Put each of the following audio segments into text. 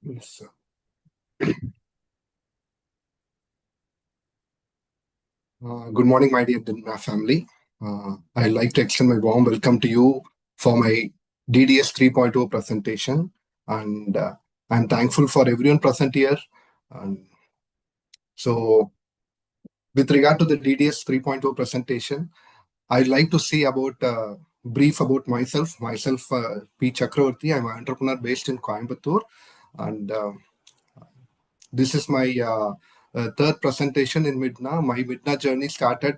Yes, sir. Good morning, my dear DDS family. I'd like to extend my warm welcome to you for my DDS 3.0 presentation. And I'm thankful for everyone present here. And so, with regard to the DDS 3.0 presentation, I'd like to say about brief about myself. Myself, P. Chakravarthy. I'm an entrepreneur based in Coimbatore. And this is my third presentation in MiDNA. My MiDNA journey started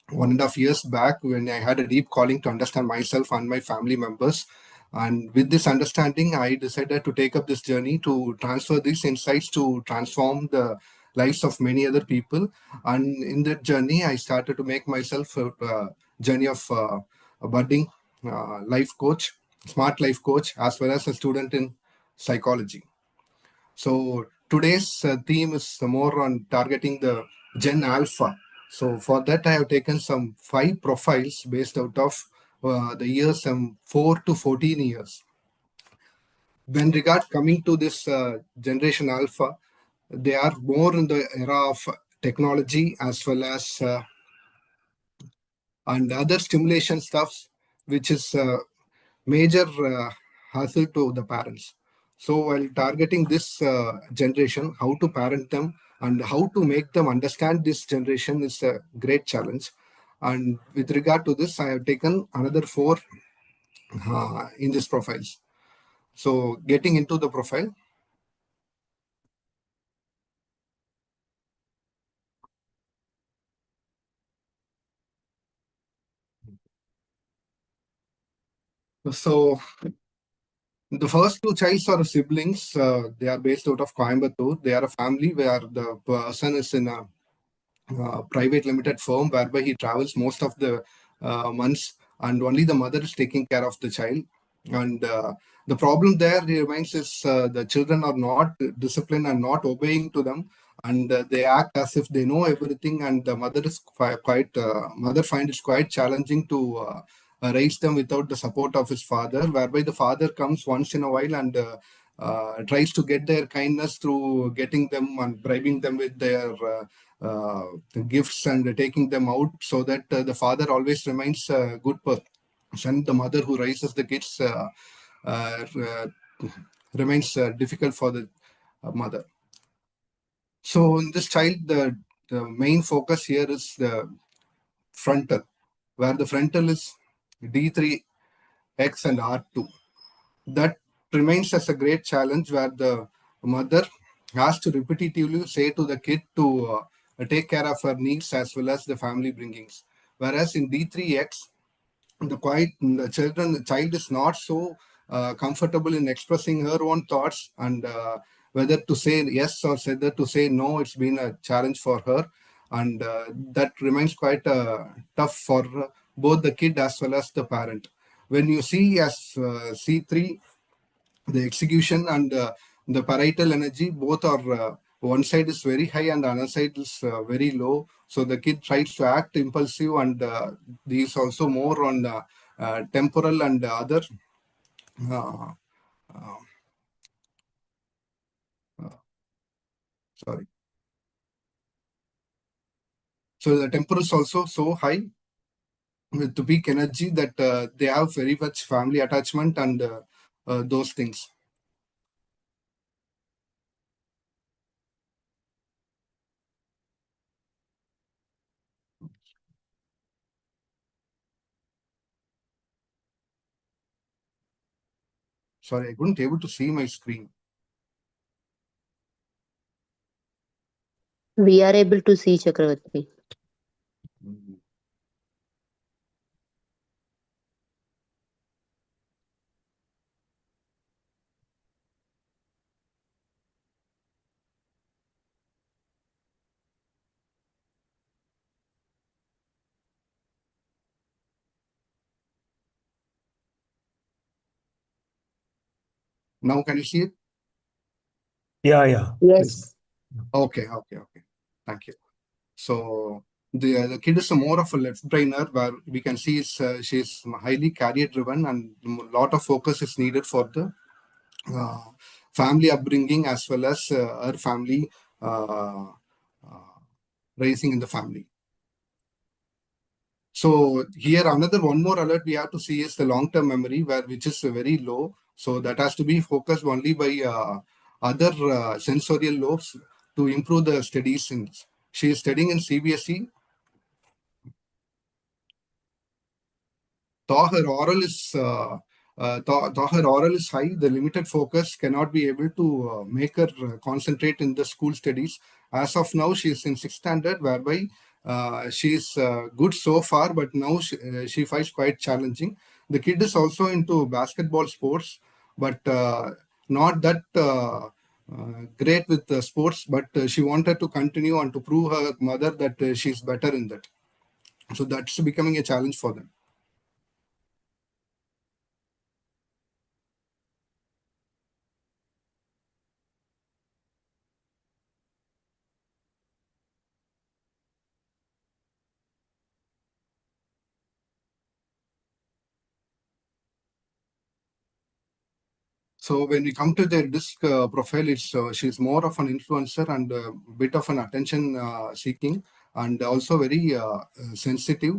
1.5 years back when I had a deep calling to understand myself and my family members. And with this understanding, I decided to take up this journey to transfer these insights to transform the lives of many other people. And in that journey, I started to make myself a journey of a budding life coach, smart life coach, as well as a student in psychology. So today's theme is more on targeting the Gen Alpha. So for that, I have taken some 5 profiles based out of the years 4 to 14 years. When regard coming to this Generation Alpha, they are more in the era of technology as well as and other stimulation stuffs, which is major hassle to the parents. So while targeting this generation, how to parent them and how to make them understand this generation is a great challenge. And with regard to this, I have taken another 4 in this profiles. So getting into the profile. So the first 2 childs are siblings. They are based out of Coimbatore. They are a family where the person is in a private limited firm whereby he travels most of the months, and only the mother is taking care of the child. And the problem there remains is the children are not disciplined and not obeying to them, and they act as if they know everything. And the mother is quite mother find it quite challenging to raise them without the support of his father, whereby the father comes once in a while and tries to get their kindness through getting them and bribing them with their uh, gifts and taking them out, so that the father always remains a good person. The mother who raises the kids uh, uh, remains difficult for the mother. So in this child, the main focus here is the frontal, where the frontal is D3X and R2. That remains as a great challenge, where the mother has to repetitively say to the kid to take care of her needs as well as the family bringings. Whereas in D3X, the child is not so comfortable in expressing her own thoughts, and whether to say yes or whether to say no, it's been a challenge for her. And that remains quite tough for both the kid as well as the parent. When you see as C3, the execution and the parietal energy both are one side is very high and the other side is very low, so the kid tries to act impulsive, and these also more on temporal and other uh, uh, uh, sorry, so the temporal is also so high with the peak energy that they have very much family attachment and those things. Sorry, I couldn't able to see my screen. We are able to see Chakravarthy. Now can you see it? Yeah. Yes. Okay. Thank you. So the kid is more of a left brainer, where we can see she's highly career driven, and a lot of focus is needed for the family upbringing as well as her family uh, raising in the family. So here another one more alert we have to see is the long-term memory which is very low. So that has to be focused only by other sensorial lobes to improve the studies. She is studying in CBSE. Though her oral is though her oral is high, the limited focus cannot be able to make her concentrate in the school studies. As of now, she is in sixth standard, whereby she is good so far, but now she finds quite challenging. The kid is also into basketball sports, but not that great with the sports. But she wanted to continue and to prove her mother that she is better in that. So that's becoming a challenge for them. So when we come to their disk profile, she's more of an influencer and a bit of an attention seeking, and also very sensitive.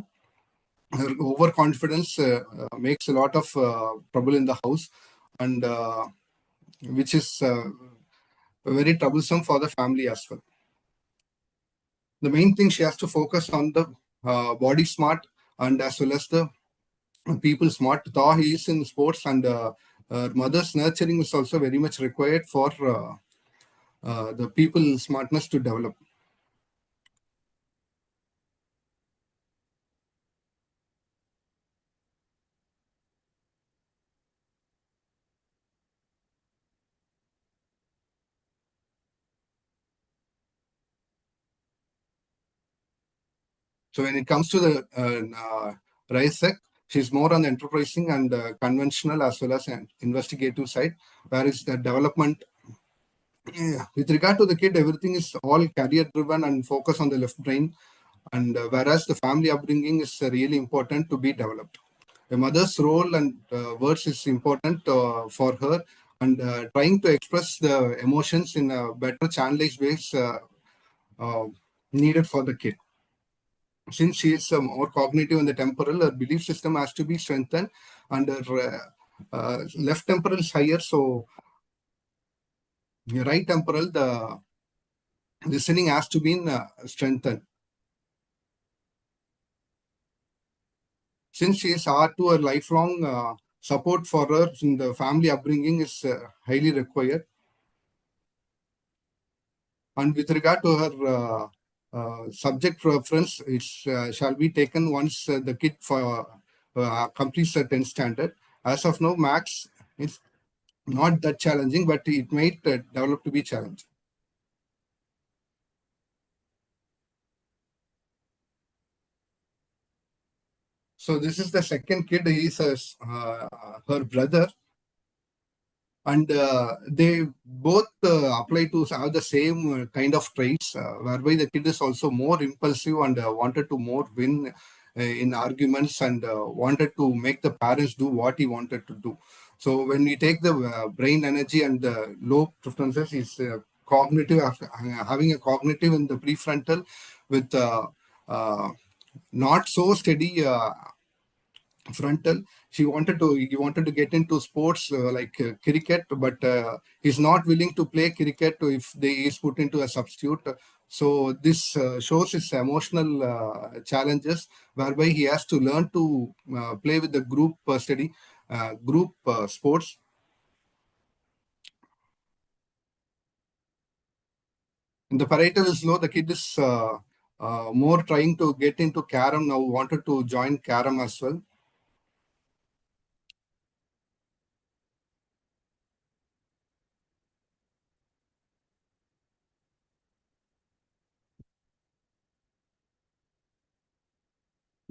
Her overconfidence makes a lot of trouble in the house, and which is very troublesome for the family as well. The main thing she has to focus on the body smart and as well as the people smart. Though he is in sports, and mother's nurturing is also very much required for the people smartness to develop. So when it comes to the RISEC, she's more on the enterprising and conventional as well as an investigative side, whereas the development, with regard to the kid, everything is all career driven and focus on the left brain, and whereas the family upbringing is really important to be developed. A mother's role and words is important for her, and trying to express the emotions in a better channelized ways uh, needed for the kid. Since she is more cognitive in the temporal, her belief system has to be strengthened, and her left temporal is higher, so right temporal, the listening has to be strengthened. Since she is R2, her lifelong support for her in the family upbringing is highly required. And with regard to her subject preference, it shall be taken once the kid completes the 10th standard. As of now, maths is not that challenging, but it might develop to be challenging. So this is the second kid. He is her brother, and they both apply to have the same kind of traits, whereby the kid is also more impulsive and wanted to more win in arguments, and wanted to make the parents do what he wanted to do. So when we take the brain energy and the low preferences, is cognitive, having a cognitive in the prefrontal with not so steady frontal. He wanted to get into sports like cricket, but he's not willing to play cricket if they is put into a substitute. So this shows his emotional challenges, whereby he has to learn to play with the group group sports. In the parietal is low, the kid is more trying to get into carom now, wanted to join carom as well.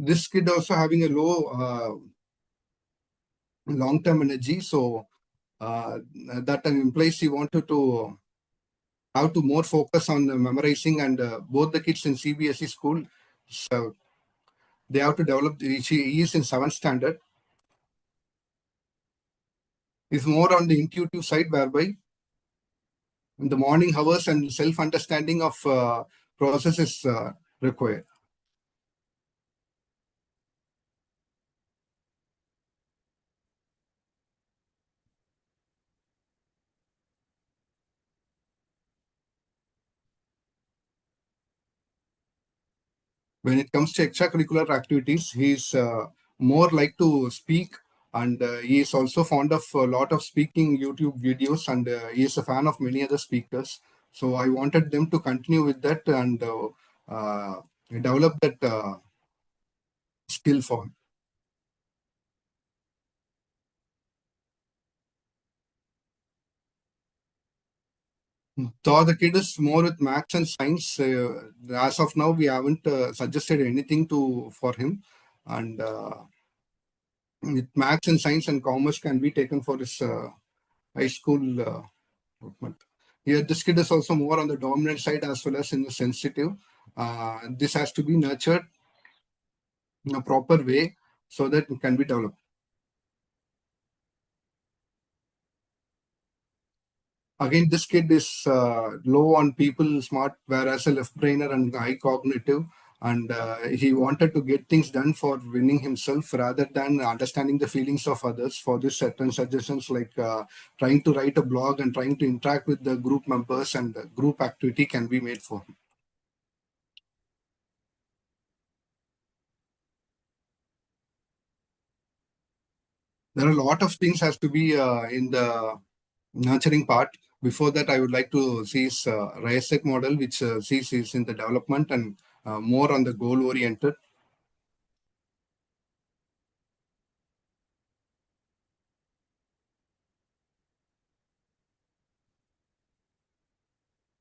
This kid also having a low long-term energy, so that implies he wanted to have to more focus on memorizing, and both the kids in CBSE school, so they have to develop. He is in 7th standard. Is more on the intuitive side, whereby in the morning hours, and self-understanding of process is required. When it comes to extracurricular activities, he's more like to speak, and he is also fond of a lot of speaking YouTube videos, and he is a fan of many other speakers. So I wanted them to continue with that and develop that skill for him. So the kid is more with maths and science. As of now, we haven't suggested anything to for him, and with maths and science and commerce can be taken for his high school development. Here, this kid is also more on the dominant side as well as in the sensitive. This has to be nurtured in a proper way so that it can be developed. Again, this kid is low on people smart, whereas a left brainer and high cognitive. And he wanted to get things done for winning himself rather than understanding the feelings of others. For this, certain suggestions like trying to write a blog and trying to interact with the group members and the group activity can be made for him. There are a lot of things has to be in the nurturing part. Before that, I would like to see his RISEC model, which sees is in the development and more on the goal oriented.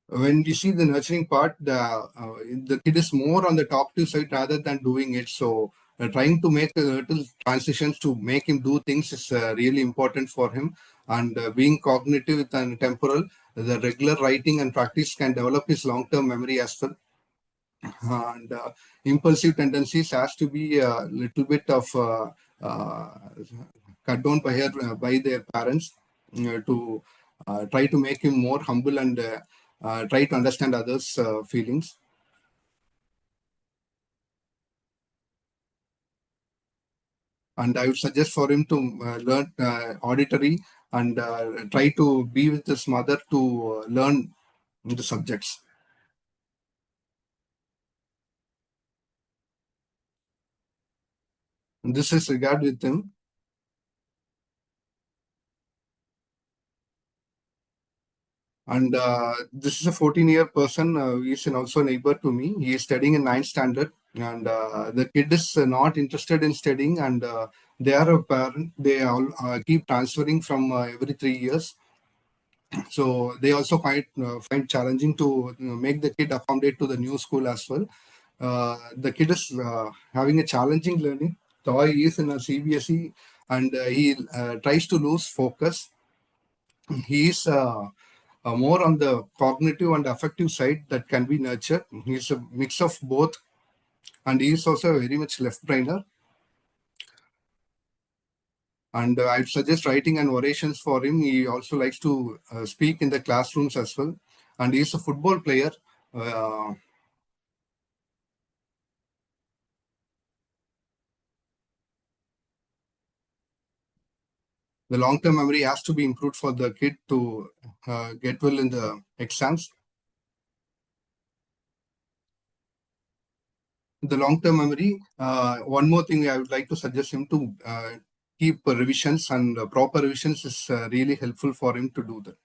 When we see the nurturing part, the kid is more on the talkative side rather than doing it. So trying to make a little transitions to make him do things is really important for him. And being cognitive and temporal, the regular writing and practice can develop his long-term memory as well. And impulsive tendencies has to be a little bit of uh, cut down by their parents to try to make him more humble and try to understand others' feelings. And I would suggest for him to learn auditory and try to be with his mother to learn the subjects. And this is regard with him. And this is a 14-year person. He is also a neighbor to me. He is studying in 9th standard. And the kid is not interested in studying. And they are a parent. They all keep transferring from every 3 years. So they also find challenging to make the kid accommodate to the new school as well. The kid is having a challenging learning. Though he is in a CBSE and he tries to lose focus. He is more on the cognitive and affective side that can be nurtured. He's a mix of both, and he is also very much left brainer. And I'd suggest writing and orations for him. He also likes to speak in the classrooms as well, and he's a football player. Uh, the long-term memory has to be improved for the kid to get well in the exams. The long-term memory, one more thing I would like to suggest him to keep revisions, and proper revisions is really helpful for him to do that.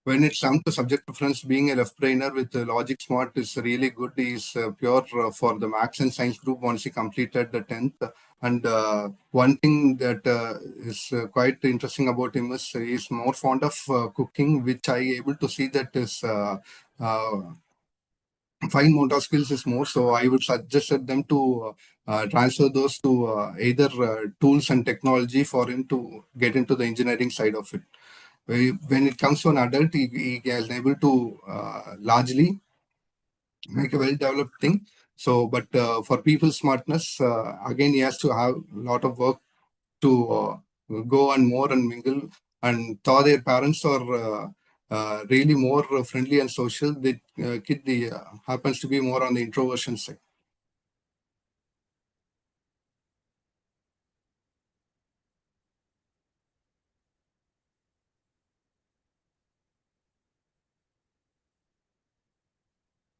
When it comes to subject preference, being a left brainer with logic smart is really good. He is pure for the maths and science group once he completed the 10th. And one thing that is quite interesting about him is he is more fond of cooking, which I able to see that his fine motor skills is more. So I would suggest them to transfer those to either tools and technology for him to get into the engineering side of it. When it comes to an adult, he is able to largely make a well-developed thing. So, but for people smartness, again, he has to have a lot of work to go and more and mingle. And though their parents are really more friendly and social, the kid happens to be more on the introversion side.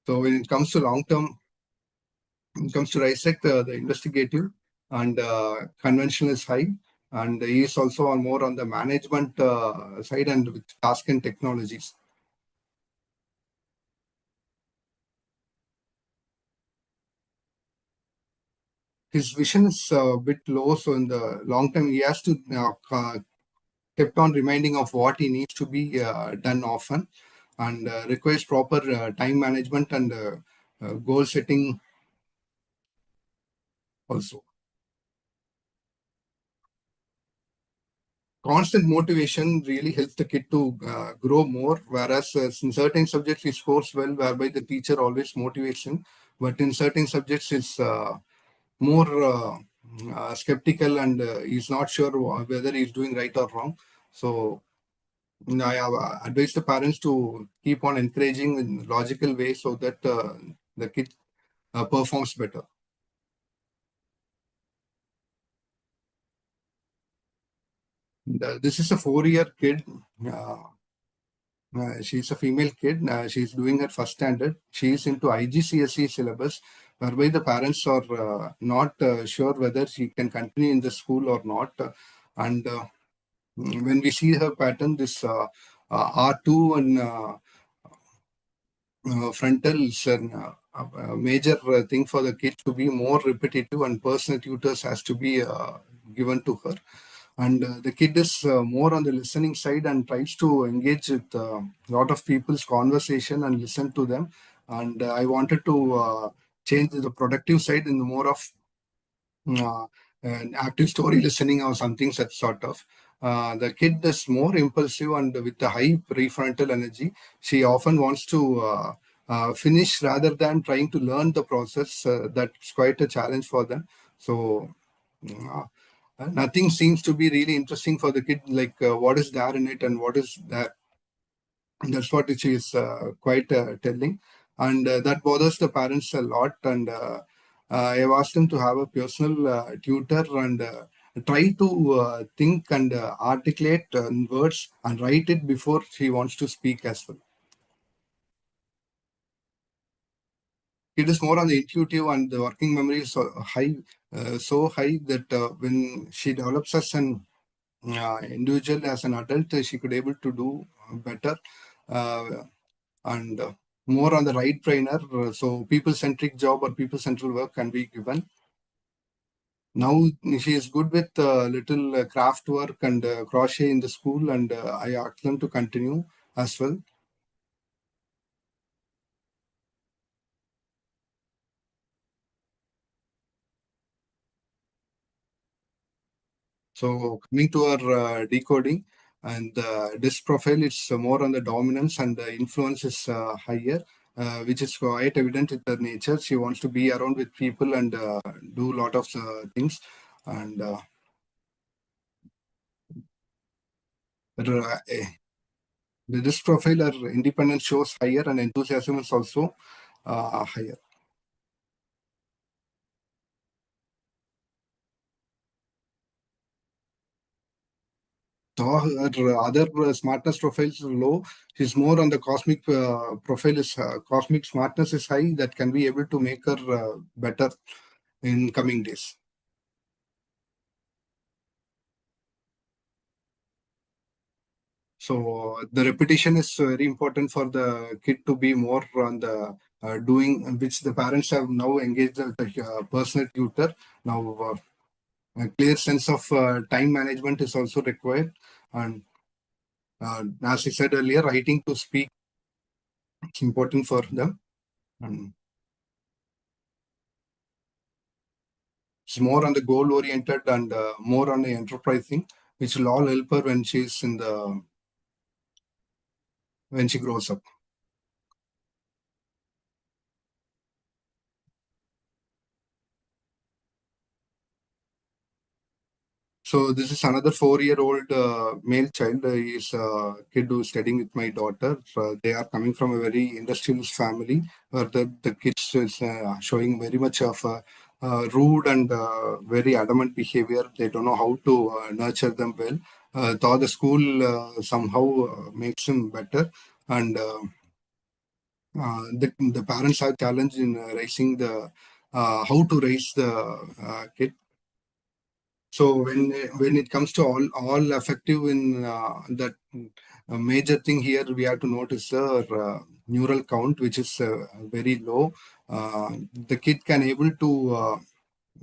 So when it comes to long term, when it comes to Isaac, the investigative and conventional is high, and he is also on more on the management side and with task and technologies. His vision is a bit low, so in the long term, he has to kept on reminding of what he needs to be done often, and requires proper time management and goal setting also. Constant motivation really helps the kid to grow more, whereas in certain subjects he scores well, whereby the teacher always motivates him, but in certain subjects it's more skeptical, and he's not sure whether he's doing right or wrong. So I have advised the parents to keep on encouraging in logical way so that the kid performs better. This is a 4-year kid. Uh, she's a female kid. She's doing her first standard. She is into IGCSE syllabus, whereby the parents are not sure whether she can continue in the school or not. And when we see her pattern, this R2 and frontal is a major thing for the kid to be more repetitive, and personal tutors has to be given to her. And the kid is more on the listening side and tries to engage with a lot of people's conversation and listen to them. And I wanted to change the productive side in the more of uh, an active story listening or something such sort of. The kid is more impulsive and with a high prefrontal energy. She often wants to finish rather than trying to learn the process. That's quite a challenge for them. So uh, nothing seems to be really interesting for the kid, like what is there in it and what is that. That's what it is quite telling, and that bothers the parents a lot. And I've asked them to have a personal tutor and try to think and articulate in words and write it before she wants to speak as well. It is more on the intuitive, and the working memory is so high that when she develops as an individual, as an adult, she could able to do better. And more on the right trainer. So people-centric job or people-central work can be given. Now she is good with little craft work and crochet in the school, and I asked them to continue as well. So coming to our decoding, and this profile is more on the dominance, and the influence is higher, which is quite evident in her nature. She wants to be around with people and do a lot of things. And this profile, our independence shows higher, and enthusiasm is also higher. So her other smartness profiles are low. She's more on the cosmic profile. Is cosmic smartness is high, that can be able to make her better in coming days. So the repetition is very important for the kid to be more on the doing, which the parents have now engaged the personal tutor. Now a clear sense of time management is also required, and as I said earlier, writing to speak is important for them. And it's more on the goal oriented and more on the enterprising, which will all help her when she's in the when she grows up. So this is another 4-year-old male child. He is a kid who is studying with my daughter. They are coming from a very industrialist family where the kids is showing very much of rude and very adamant behavior. They don't know how to nurture them well. Though the school somehow makes them better, and the parents have challenged in raising the how to raise the kid. So when it comes to all effective in that major thing here, we have to notice the neural count, which is very low. The kid can able to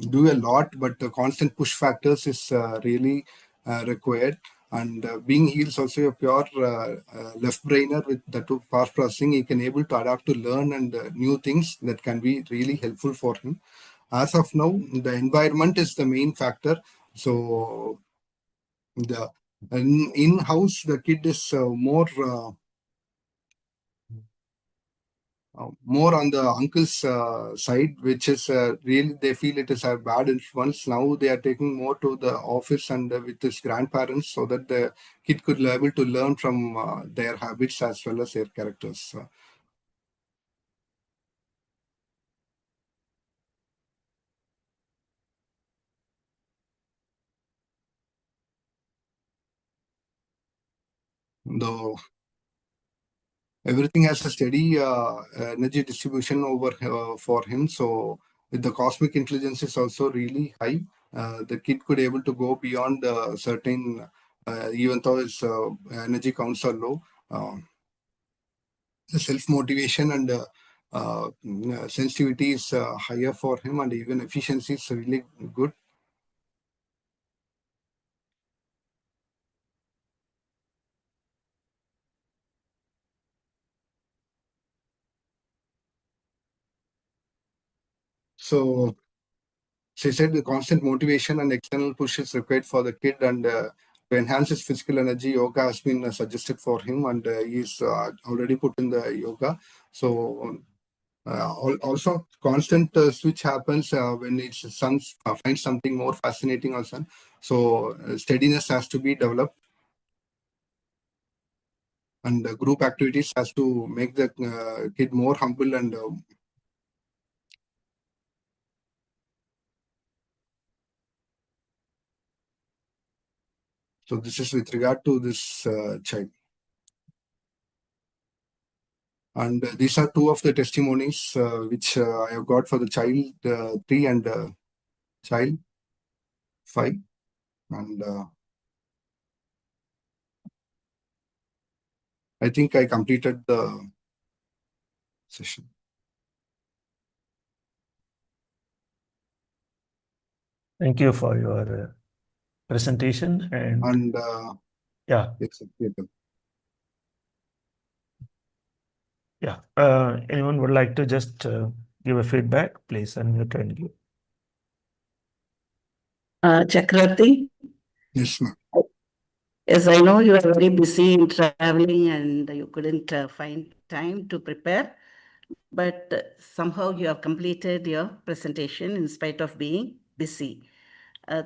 do a lot, but the constant push factors is really required. And being he is also a pure left brainer with the two fast processing, he can able to adapt to learn and new things that can be really helpful for him. As of now, the environment is the main factor. So the in-house, the kid is more on the uncle's side, which is really they feel it is a bad influence. Now they are taking more to the office and with his grandparents, so that the kid could be able to learn from their habits as well as their characters. Though everything has a steady energy distribution over for him, so the cosmic intelligence is also really high. The kid could able to go beyond certain, even though his energy counts are low. The self motivation and sensitivity is higher for him, and even efficiency is really good. So she said the constant motivation and external push is required for the kid, and to enhance his physical energy, yoga has been suggested for him, and he's already put in the yoga. So also constant switch happens when its son finds something more fascinating also. So steadiness has to be developed, and group activities has to make the kid more humble and so this is with regard to this child. And these are two of the testimonies which I have got for the child 3 and child 5. And I think I completed the session. Thank you for your presentation. And Yeah, yeah. Anyone would like to just give a feedback, please unmute and give. Chakravarthy, yes, ma'am. yes, I know you are very busy in traveling and you couldn't find time to prepare, but somehow you have completed your presentation in spite of being busy.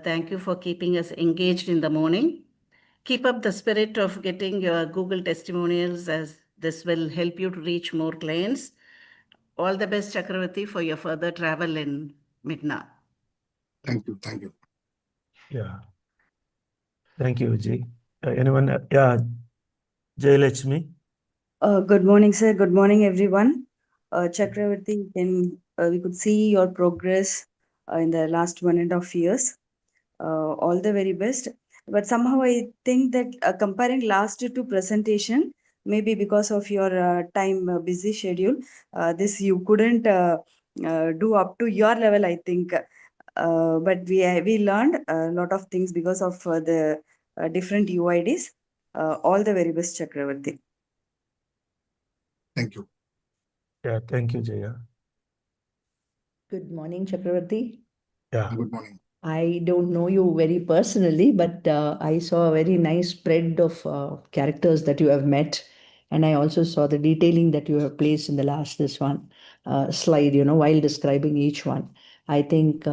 Thank you for keeping us engaged in the morning. Keep up the spirit of getting your Google testimonials, as this will help you to reach more clients. All the best, Chakravarthy, for your further travel in MiDNA. Thank you. Thank you. Yeah. Thank you, Jay. Anyone? Yeah, Jayalakshmi. Good morning, sir. Good morning, everyone. Chakravarthy, we could see your progress in the last 1.5 years. All the very best. But somehow I think that comparing last to presentation, maybe because of your time busy schedule, this you couldn't do up to your level, I think. But we learned a lot of things because of the different UIDs. All the very best, Chakravarthy. Thank you. Yeah, thank you, Jaya. Good morning, Chakravarthy. Yeah. Good morning. I don't know you very personally, but I saw a very nice spread of characters that you have met. And I also saw the detailing that you have placed in the last this one slide, while describing each one. I think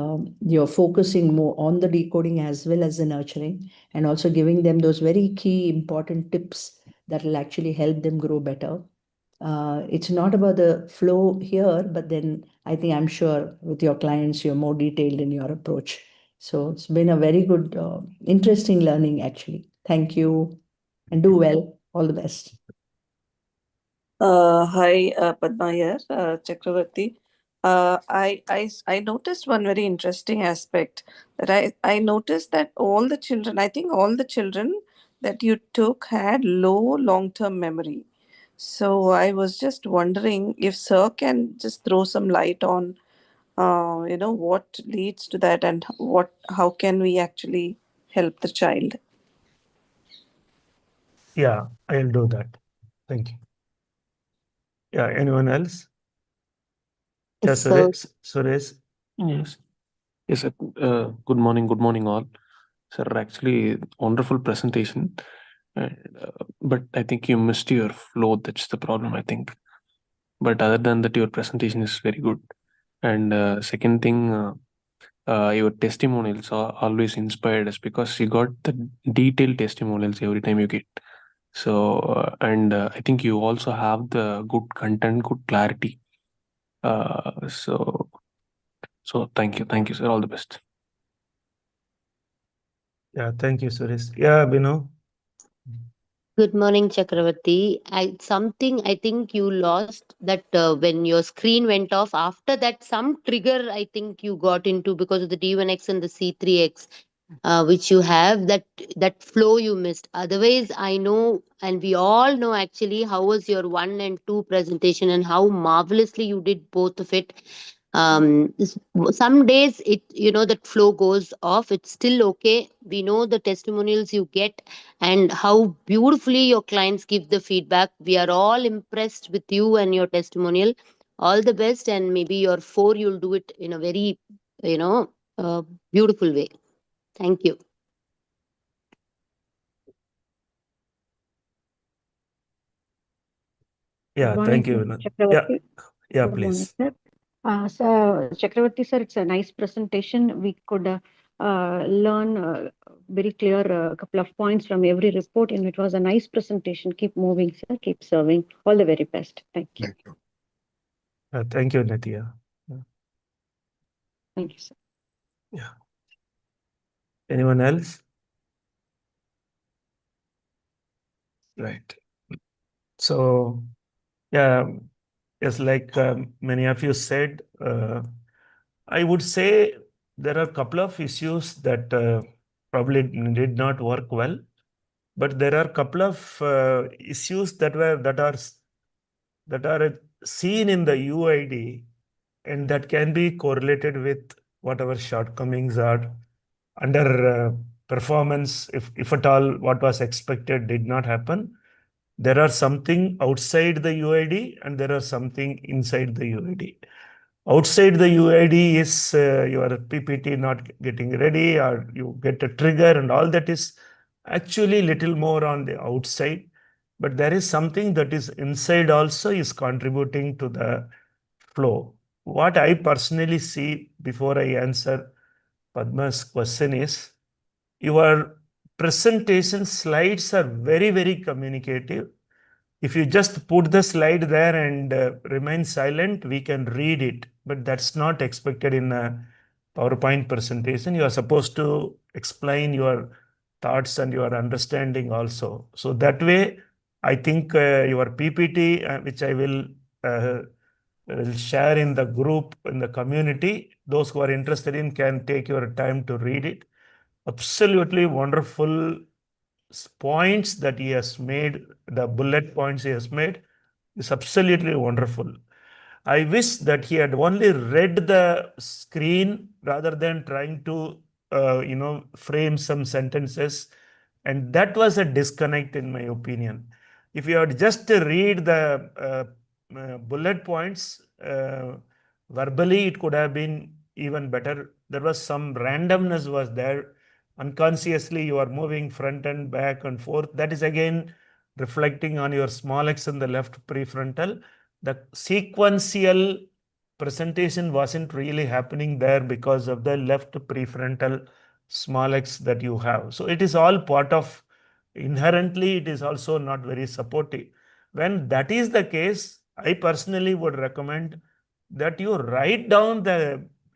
you're focusing more on the decoding as well as the nurturing, and also giving them those very key important tips that will actually help them grow better. It's not about the flow here, but then I think I'm sure with your clients, you're more detailed in your approach. So it's been a very good, interesting learning actually. Thank you and do well. All the best. Hi, Padma here, Chakravarthy. I noticed one very interesting aspect that I noticed that all the children, I think all the children that you took had low long-term memory. So I was just wondering if Sir can just throw some light on, what leads to that and how can we actually help the child? Yeah, I'll do that. Thank you. Yeah, anyone else? Yeah, So, Suresh. Yes. Yes, sir. Good morning. Good morning, all. Sir, actually, wonderful presentation. And, but I think you missed your flow. That's the problem, I think. But other than that, your presentation is very good. And second thing, your testimonials are always inspired us because you got the detailed testimonials every time you get. So, and I think you also have the good content, good clarity. So thank you, sir. All the best. Yeah, thank you, Suresh. Yeah, Bino. good morning, Chakravarthy. Something I think you lost that when your screen went off. After that, some trigger I think you got into because of the D1X and the C3X, which you have that flow you missed. Otherwise, I know, and we all know actually how was your 1 and 2 presentation and how marvelously you did both of it. Some days that flow goes off. It's still okay. We know the testimonials you get and how beautifully your clients give the feedback. We are all impressed with you and your testimonial. All the best, and maybe your 4 you'll do it in a very you know uh, beautiful way. Thank you. Yeah, Good thank morning, you, Vinod. Yeah, Chakravarthy. yeah, Good morning, please. sir. So, Chakravarthy, sir, it's a nice presentation. We could learn very clear a couple of points from every report, and it was a nice presentation. Keep moving, sir. Keep serving. All the very best. Thank you. Thank you. Thank you, Nitya. Yeah. Thank you, sir. Yeah. Anyone else? Right. So, yeah, yes, like many of you said, I would say there are a couple of issues that probably did not work well, but there are a couple of issues that are seen in the UID and that can be correlated with whatever shortcomings are under performance. If at all what was expected did not happen, there are something outside the UID and there are something inside the UID. Outside the UID is your PPT not getting ready, or you get a trigger, and all that is actually little more on the outside. But there is something that is inside also is contributing to the flow. What I personally see before I answer Padma's question is your presentation slides are very, very communicative. If you just put the slide there and remain silent, we can read it, but that's not expected in a PowerPoint presentation. You are supposed to explain your thoughts and your understanding also. So that way, I think your PPT, which I will share in the group, in the community, those who are interested in can take your time to read it. Absolutely wonderful points that he has made, the bullet points he has made, is absolutely wonderful. I wish that he had only read the screen rather than trying to, frame some sentences. And that was a disconnect, in my opinion. If you had just read the bullet points verbally, it could have been even better. There was some randomness was there. Unconsciously, you are moving front and back and forth. That is again reflecting on your small x in the left prefrontal. The sequential presentation wasn't really happening there because of the left prefrontal small x that you have. So it is all part of, inherently, it is also not very supportive. When that is the case, I personally would recommend that you write down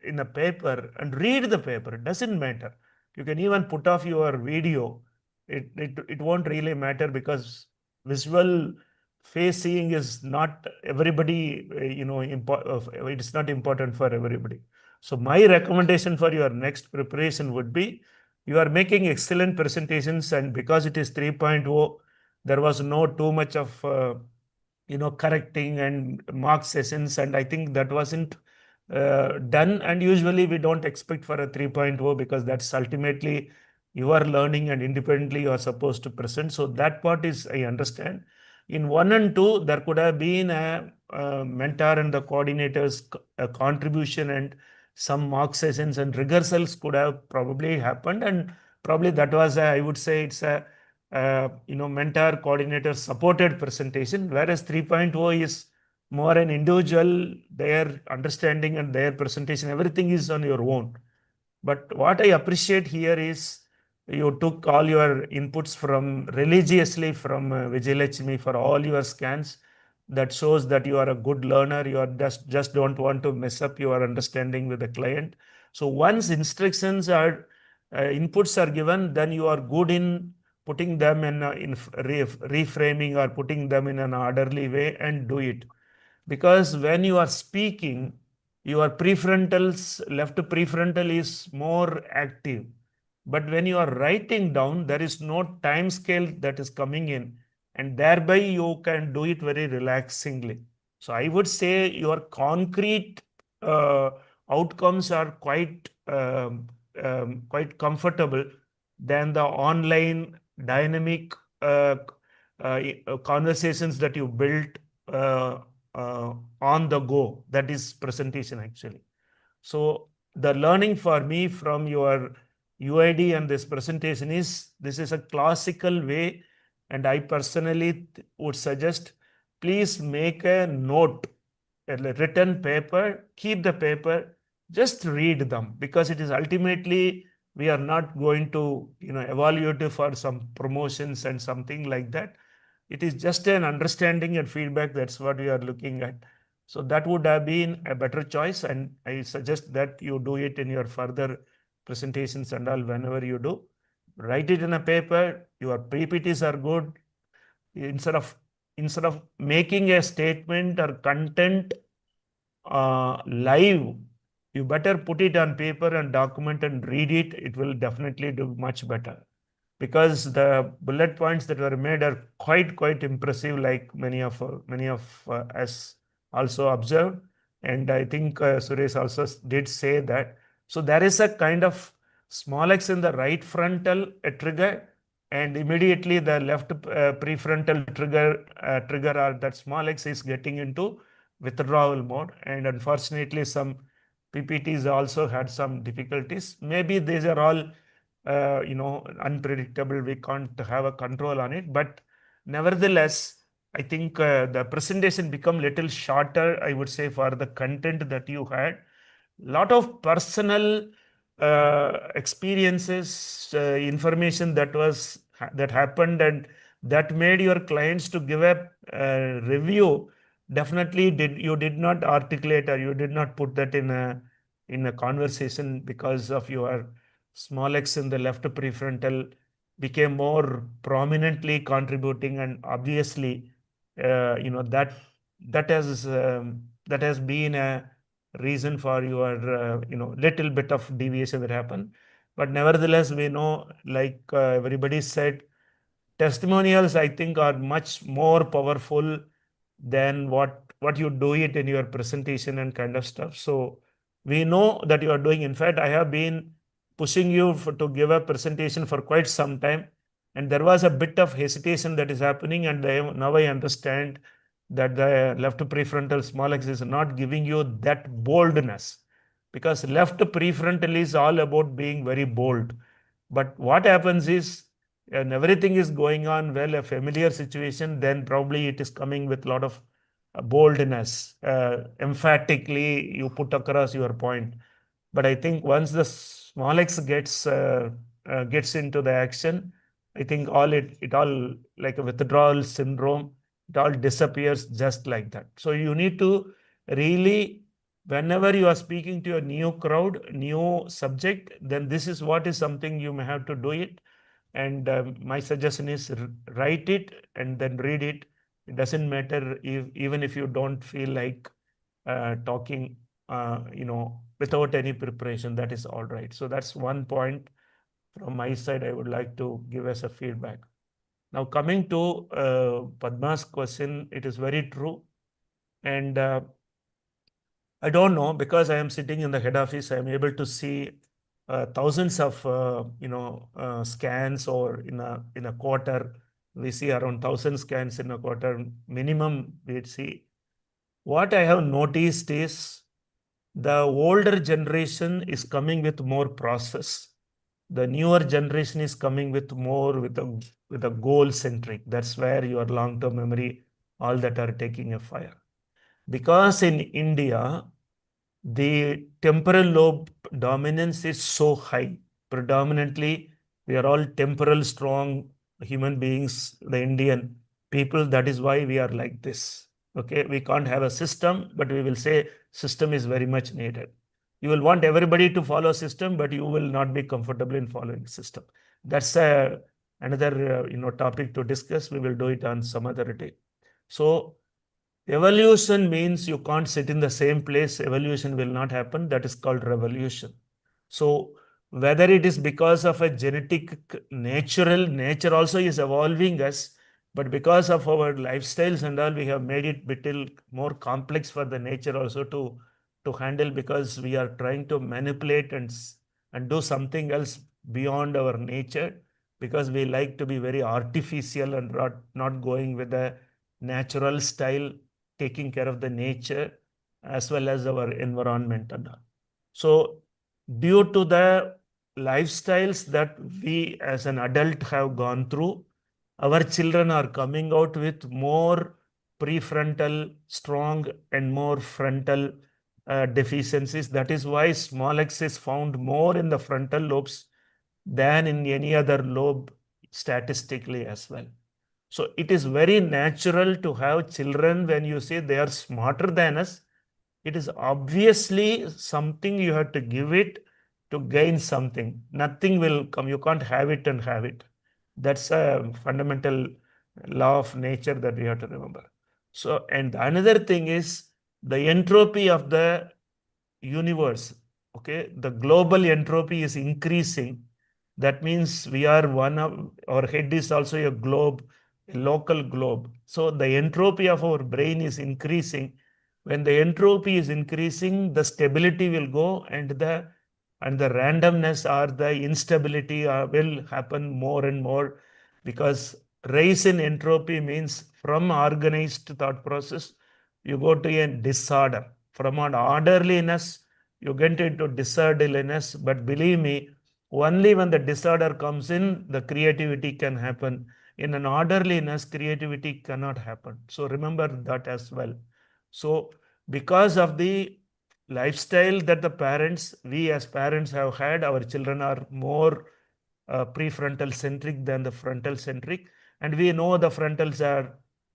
in a paper and read the paper. It doesn't matter. You can even put off your video. It won't really matter because visual face seeing is not everybody, it's not important for everybody. So my recommendation for your next preparation would be, you are making excellent presentations, and because it is 3.0, there was no too much of correcting and mark sessions, and I think that wasn't done. And usually we don't expect for a 3.0 because that's ultimately you are learning and independently you are supposed to present. So that part is, I understand. In 1 and 2, there could have been a mentor and the coordinator's contribution, and some mock sessions and rehearsals could have probably happened, and probably that was I would say it's a mentor coordinator supported presentation, whereas 3.0 is more an individual, their understanding and their presentation, everything is on your own. But what I appreciate here is you took all your inputs from religiously from Vijayalakshmi for all your scans. That shows that you are a good learner. You are just don't want to mess up your understanding with the client. So once instructions are inputs are given, then you are good in putting them in reframing or putting them in an orderly way and do it. Because when you are speaking, your left prefrontal is more active. But when you are writing down, there is no time scale that is coming in, and thereby you can do it very relaxingly. So I would say your concrete outcomes are quite comfortable than the online dynamic conversations that you built on the go. That is presentation actually. So the learning for me from your UID and this presentation is, this is a classical way, and I personally would suggest, please make a note, a written paper, keep the paper, just read them, because it is ultimately, we are not going to evaluate you for some promotions and something like that. It is just an understanding and feedback. That's what we are looking at. So that would have been a better choice, and I suggest that you do it in your further presentations and all. Whenever you do, write it in a paper. Your PPTs are good. Instead of making a statement or content live, you better put it on paper and document and read it. It will definitely do much better, because the bullet points that were made are quite impressive, like many of us also observed. And I think Suresh also did say that. So there is a kind of small x in the right frontal trigger, and immediately the left prefrontal trigger or that small x is getting into withdrawal mode. And unfortunately, some PPTs also had some difficulties. Maybe these are all unpredictable. We can't have a control on it. But nevertheless, I think the presentation become little shorter, I would say, for the content that you had. Lot of personal experiences, information that happened, and that made your clients to give a review. Definitely you did not articulate, or you did not put that in a conversation, because of your small x in the left prefrontal became more prominently contributing, and obviously that has been a reason for your little bit of deviation that happened. But nevertheless, we know, like everybody said, testimonials, I think, are much more powerful than what you do it in your presentation and kind of stuff. So we know that you are doing. In fact, I have been pushing you to give a presentation for quite some time, and there was a bit of hesitation that is happening, and now I understand that the left prefrontal small x is not giving you that boldness, because left prefrontal is all about being very bold. But what happens is, and everything is going on well, a familiar situation, then probably it is coming with a lot of boldness, emphatically you put across your point. But I think once the small x gets into the action, I think it all like a withdrawal syndrome, it all disappears just like that. So you need to really, whenever you are speaking to a new crowd, new subject, then this is what is something you may have to do it. And my suggestion is write it and then read it. It doesn't matter even if you don't feel like talking, without any preparation, that is all right. So that's one point from my side I would like to give as a feedback. Now coming to Padma's question, it is very true. And I don't know, because I am sitting in the head office, I am able to see thousands of scans, or in a quarter we see around 1,000 scans in a quarter minimum we see. What I have noticed is the older generation is coming with more process. The newer generation is coming with more with a goal centric. That's where your long-term memory, all that are taking a fire. Because in India, the temporal lobe dominance is so high. Predominantly, we are all temporal strong human beings, the Indian people. That is why we are like this. Okay, we can't have a system, but we will say system is very much needed. You will want everybody to follow system, but you will not be comfortable in following system. That's another topic to discuss. We will do it on some other day. So evolution means you can't sit in the same place. Evolution will not happen. That is called revolution. So whether it is because of a genetic nature also is evolving us, but because of our lifestyles and all, we have made it little more complex for the nature also to handle, because we are trying to manipulate and do something else beyond our nature, because we like to be very artificial and not going with the natural style, taking care of the nature as well as our environment and all. So due to the lifestyles that we as an adult have gone through, our children are coming out with more prefrontal strong and more frontal deficiencies. That is why small x is found more in the frontal lobes than in any other lobe statistically as well. So it is very natural to have children. When you say they are smarter than us, it is obviously something you have to give it to gain something. Nothing will come. You can't have it and have it. That's a fundamental law of nature that we have to remember. So, and another thing is the entropy of the universe. Okay, the global entropy is increasing. That means we are our head is also a globe, a local globe. So the entropy of our brain is increasing. When the entropy is increasing, the stability will go, and the randomness or the instability will happen more and more, because rise in entropy means from organized thought process, you go to a disorder. From an orderliness, you get into disorderliness. But believe me, only when the disorder comes in, the creativity can happen. In an orderliness, creativity cannot happen. So remember that as well. So because of the lifestyle that we as parents have had, our children are more prefrontal centric than the frontal centric. And we know the frontals are,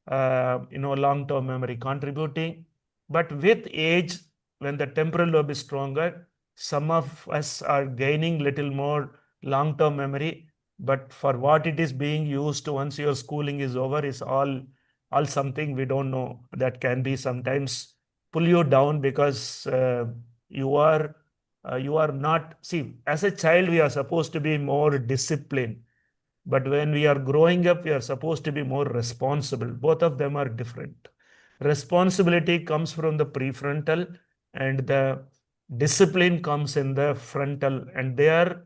long-term memory contributing. But with age, when the temporal lobe is stronger, some of us are gaining little more long-term memory. But for what it is being used once your schooling is over is all something we don't know. That can be sometimes pull you down, because you are not, see, as a child we are supposed to be more disciplined, but when we are growing up we are supposed to be more responsible. Both of them are different. Responsibility comes from the prefrontal, and the discipline comes in the frontal, and they are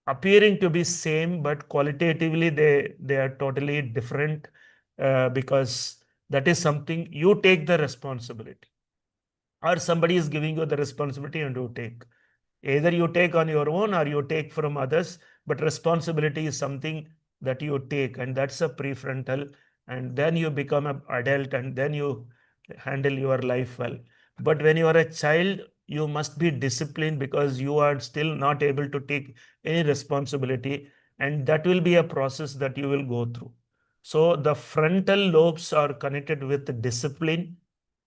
appearing to be same, but qualitatively they are totally different, because that is something you take the responsibility, or somebody is giving you the responsibility and you take. Either you take on your own or you take from others, but responsibility is something that you take, and that's a prefrontal. And then you become an adult, and then you handle your life well. But when you are a child, you must be disciplined because you are still not able to take any responsibility, and that will be a process that you will go through. So the frontal lobes are connected with discipline,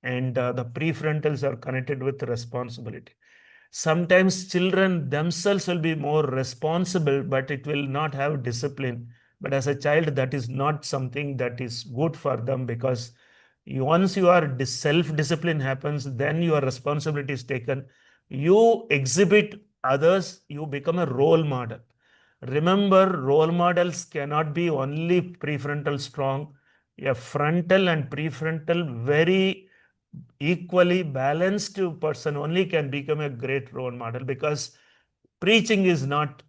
and the prefrontals are connected with responsibility. Sometimes children themselves will be more responsible, but it will not have discipline. But as a child, that is not something that is good for them, because once your self-discipline happens, then your responsibility is taken. You exhibit others, you become a role model. Remember, role models cannot be only prefrontal strong. A frontal and prefrontal very equally balanced person only can become a great role model, because preaching is not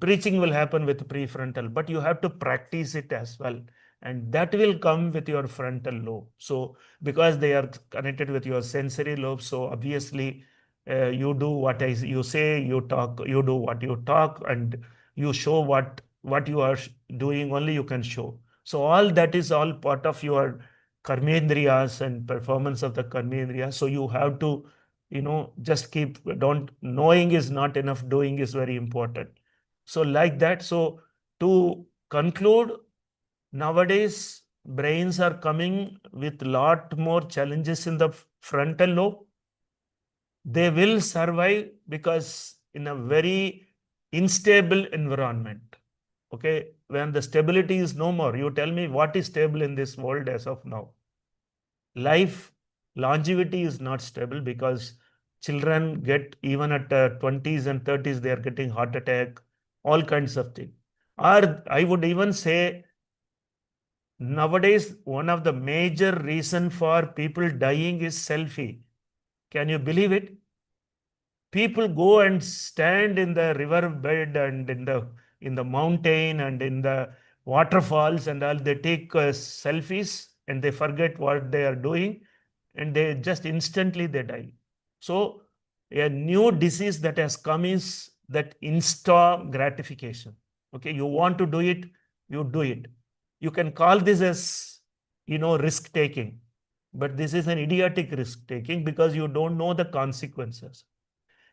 preaching will happen with prefrontal, but you have to practice it as well, and that will come with your frontal lobe. So because they are connected with your sensory lobe, so obviously you do what you say, you talk, you do what you talk, and you show what you are doing only you can show. So all that is all part of your karmendriyas and performance of the karmendriyas. So you have to, just keep, don't, knowing is not enough, doing is very important. So like that. So to conclude, nowadays brains are coming with lot more challenges in the frontal lobe. They will survive because in a very unstable environment. Okay, when the stability is no more, you tell me what is stable in this world as of now? Life longevity is not stable, because children get, even at 20s and 30s, they are getting heart attack, all kinds of things. Or I would even say, nowadays one of the major reason for people dying is selfie. Can you believe it? People go and stand in the river bed and in the mountain and in the waterfalls and all. They take selfies and they forget what they are doing, and they just instantly they die. So a new disease that has come is that insta gratification. Okay, you want to do it, you do it. You can call this as, risk taking, but this is an idiotic risk taking, because you don't know the consequences.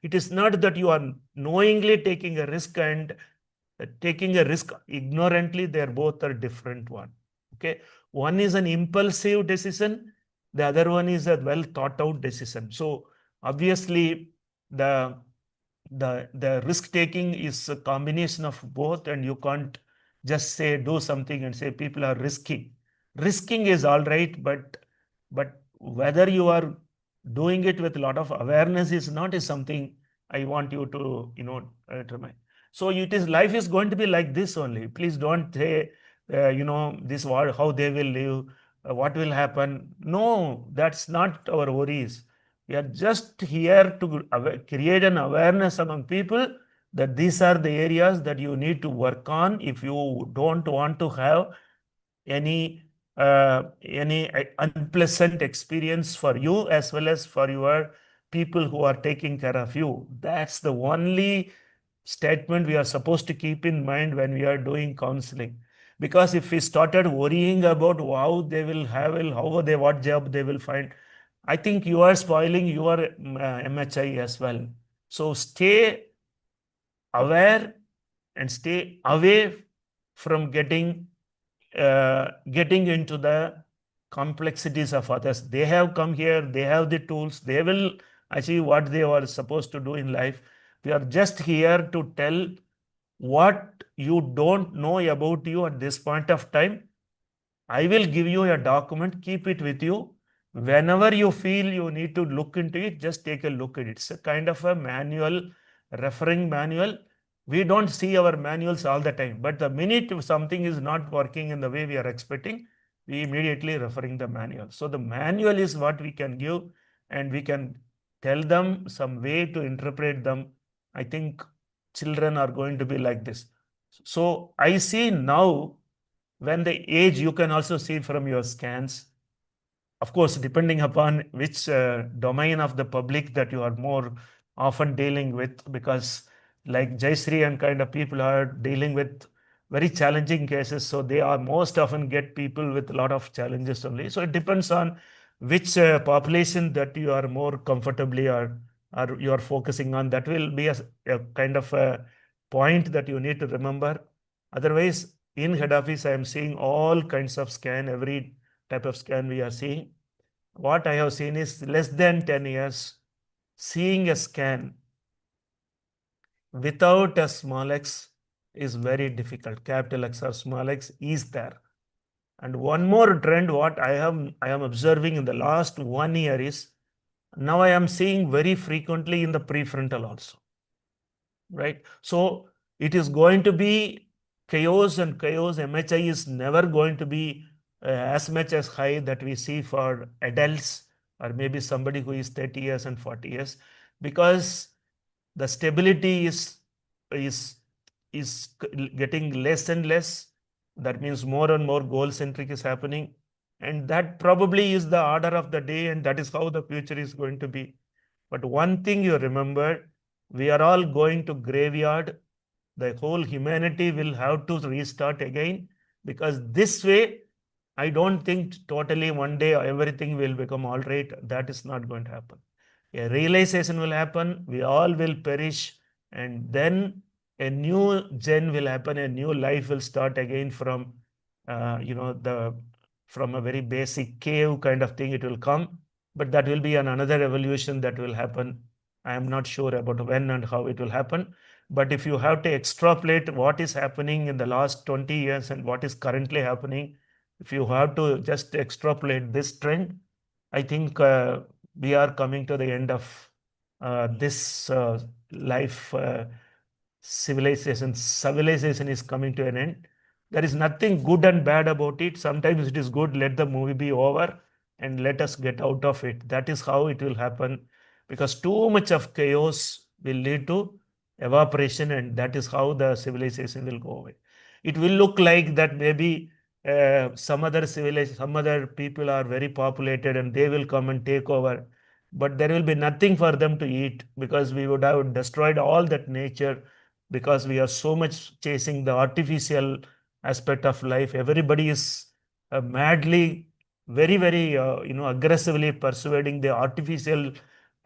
It is not that you are knowingly taking a risk and taking a risk ignorantly. They are both a different one. Okay, one is an impulsive decision, the other one is a well thought out decision. So obviously the the risk taking is a combination of both, and you can't just say do something and say people are risking. Risking is all right, but whether you are doing it with a lot of awareness is not, is something I want you to determine. So it is, life is going to be like this only. Please don't say this war, how they will live, what will happen. No, that's not our worries. We are just here to create an awareness among people that these are the areas that you need to work on if you don't want to have any unpleasant experience for you as well as for your people who are taking care of you. That's the only statement we are supposed to keep in mind when we are doing counseling. Because if we started worrying about how they will have, how they, what job they will find, I think you are spoiling your MHI as well. So stay aware and stay away from getting into the complexities of others. They have come here, they have the tools, they will achieve what they are supposed to do in life. We are just here to tell what you don't know about you at this point of time. I will give you a document, keep it with you. Whenever you feel you need to look into it, just take a look at it. It's a kind of a manual, referring manual. We don't see our manuals all the time, but the minute something is not working in the way we are expecting, we immediately referring the manual. So the manual is what we can give, and we can tell them some way to interpret them. I think children are going to be like this. So I see now, when the age, you can also see from your scans, of course, depending upon which domain of the public that you are more often dealing with, because like Jayshree and kind of people are dealing with very challenging cases. So they are most often get people with a lot of challenges only. So it depends on which population that you are more comfortably or you are focusing on. That will be a kind of a point that you need to remember. Otherwise, in head office, I am seeing all kinds of scan, every type of scan we are seeing. What I have seen is less than 10 years, seeing a scan without a small x is very difficult. Capital X or small x is there. And one more trend, what I am observing in the last 1 year is, now I am seeing very frequently in the prefrontal also, right? So it is going to be chaos, and chaos MHI is never going to be as much as high that we see for adults or maybe somebody who is 30 years and 40 years, because the stability is getting less and less. That means more and more goal centric is happening, and that probably is the order of the day, and that is how the future is going to be. But one thing you remember, we are all going to graveyard. The whole humanity will have to restart again, because this way, I don't think totally one day everything will become all right. That is not going to happen. A realization will happen, we all will perish, and then a new gen will happen, a new life will start again from, from a very basic cave kind of thing it will come, but that will be another evolution that will happen. I am not sure about when and how it will happen. But if you have to extrapolate what is happening in the last 20 years and what is currently happening, if you have to just extrapolate this trend, I think we are coming to the end of this life. Civilization is coming to an end. There is nothing good and bad about it. Sometimes it is good, let the movie be over and let us get out of it. That is how it will happen, because too much of chaos will lead to evaporation, and that is how the civilization will go away. It will look like that maybe some other civilization, some other people are very populated and they will come and take over, but there will be nothing for them to eat, because we would have destroyed all that nature, because we are so much chasing the artificial aspect of life. Everybody is madly, very, very, aggressively persuading the artificial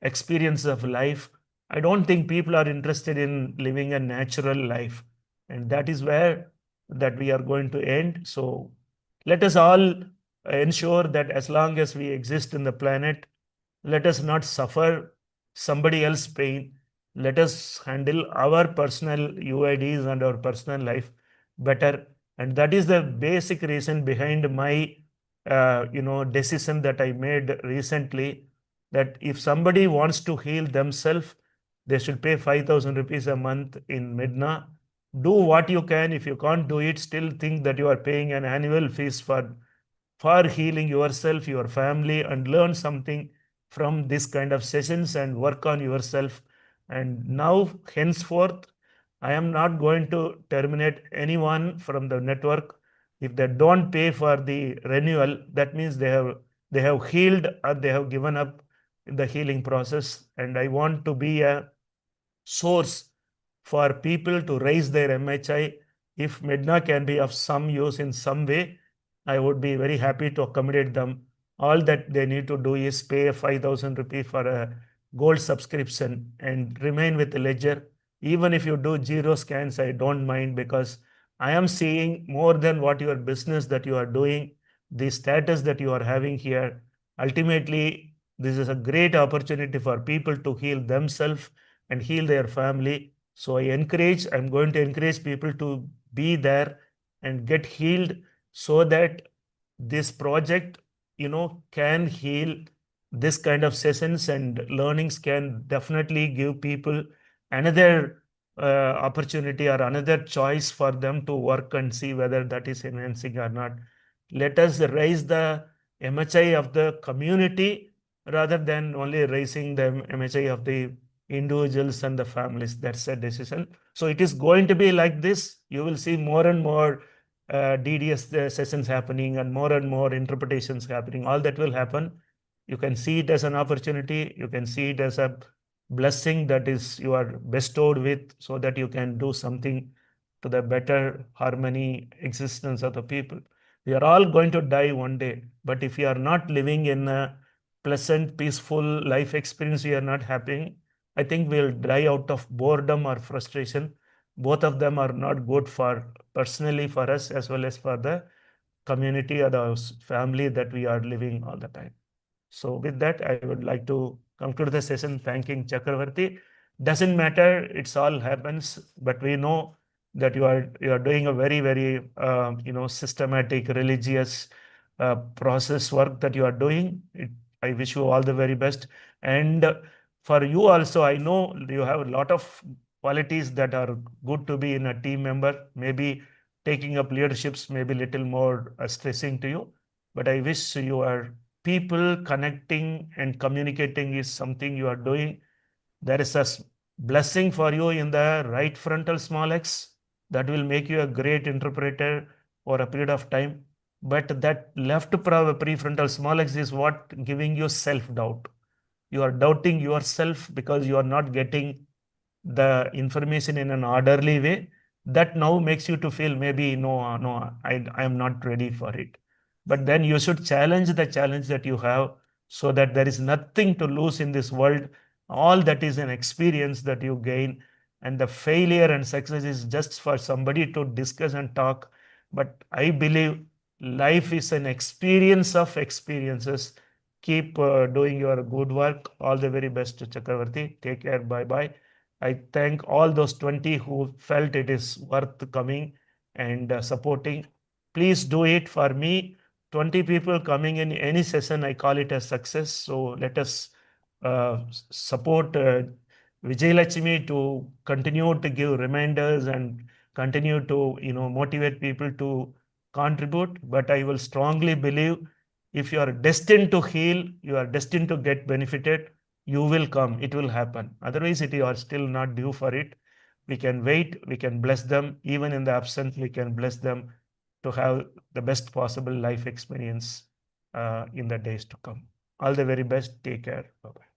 experience of life. I don't think people are interested in living a natural life, and that is where that we are going to end. So let us all ensure that as long as we exist in the planet, let us not suffer somebody else's pain. Let us handle our personal UIDs and our personal life better. And that is the basic reason behind my decision that I made recently, that if somebody wants to heal themselves, they should pay 5,000 rupees a month in MiDNA. Do what you can. If you can't do it, still think that you are paying an annual fees for healing yourself, your family, and learn something from this kind of sessions and work on yourself. And now, henceforth, I am not going to terminate anyone from the network. If they don't pay for the renewal, that means they have healed or they have given up in the healing process. And I want to be a source for people to raise their MHI. If MiDNA can be of some use in some way, I would be very happy to accommodate them. All that they need to do is pay 5,000 rupees for a gold subscription and remain with the ledger. Even if you do zero scans, I don't mind, because I am seeing more than what your business that you are doing, the status that you are having here. Ultimately, this is a great opportunity for people to heal themselves and heal their family. So I'm going to encourage people to be there and get healed, so that this project, can heal. This kind of sessions and learnings can definitely give people another opportunity or another choice for them to work and see whether that is enhancing or not. Let us raise the MHI of the community rather than only raising the MHI of the individuals and the families. That's a decision. So it is going to be like this. You will see more and more DDS sessions happening and more interpretations happening. All that will happen. You can see it as an opportunity. You can see it as a blessing that is you are bestowed with, so that you can do something to the better harmony existence of the people. We are all going to die one day, but if you are not living in a pleasant, peaceful life experience we are not having, I think we'll die out of boredom or frustration. Both of them are not good for personally for us as well as for the community or the family that we are living all the time. So with that, I would like to conclude the session thanking Chakravarthy. Doesn't matter, it's all happens, but we know that you are doing a very systematic religious process work that you are doing. I wish you all the very best. And for you also, I know you have a lot of qualities that are good to be in a team member. Maybe taking up leaderships may be little more stressing to you, but I wish you are people connecting and communicating is something you are doing. There is a blessing for you in the right frontal small x that will make you a great interpreter for a period of time. But that left prefrontal small x is what giving you self-doubt. You are doubting yourself because you are not getting the information in an orderly way. That now makes you to feel maybe no, I am not ready for it. But then you should challenge the challenge that you have, so that there is nothing to lose in this world. All that is an experience that you gain, and the failure and success is just for somebody to discuss and talk. But I believe life is an experience of experiences. Keep doing your good work. All the very best to Chakravarthy. Take care. Bye bye. I thank all those 20 who felt it is worth coming and supporting. Please do it for me. 20 people coming in any session, I call it a success. So let us support Vijay Lakshmi to continue to give reminders and continue to motivate people to contribute. But I will strongly believe, if you are destined to heal, you are destined to get benefited, you will come, it will happen. Otherwise, you are still not due for it. We can wait, we can bless them. Even in the absence, we can bless them to have the best possible life experience in the days to come. All the very best. Take care. Bye-bye.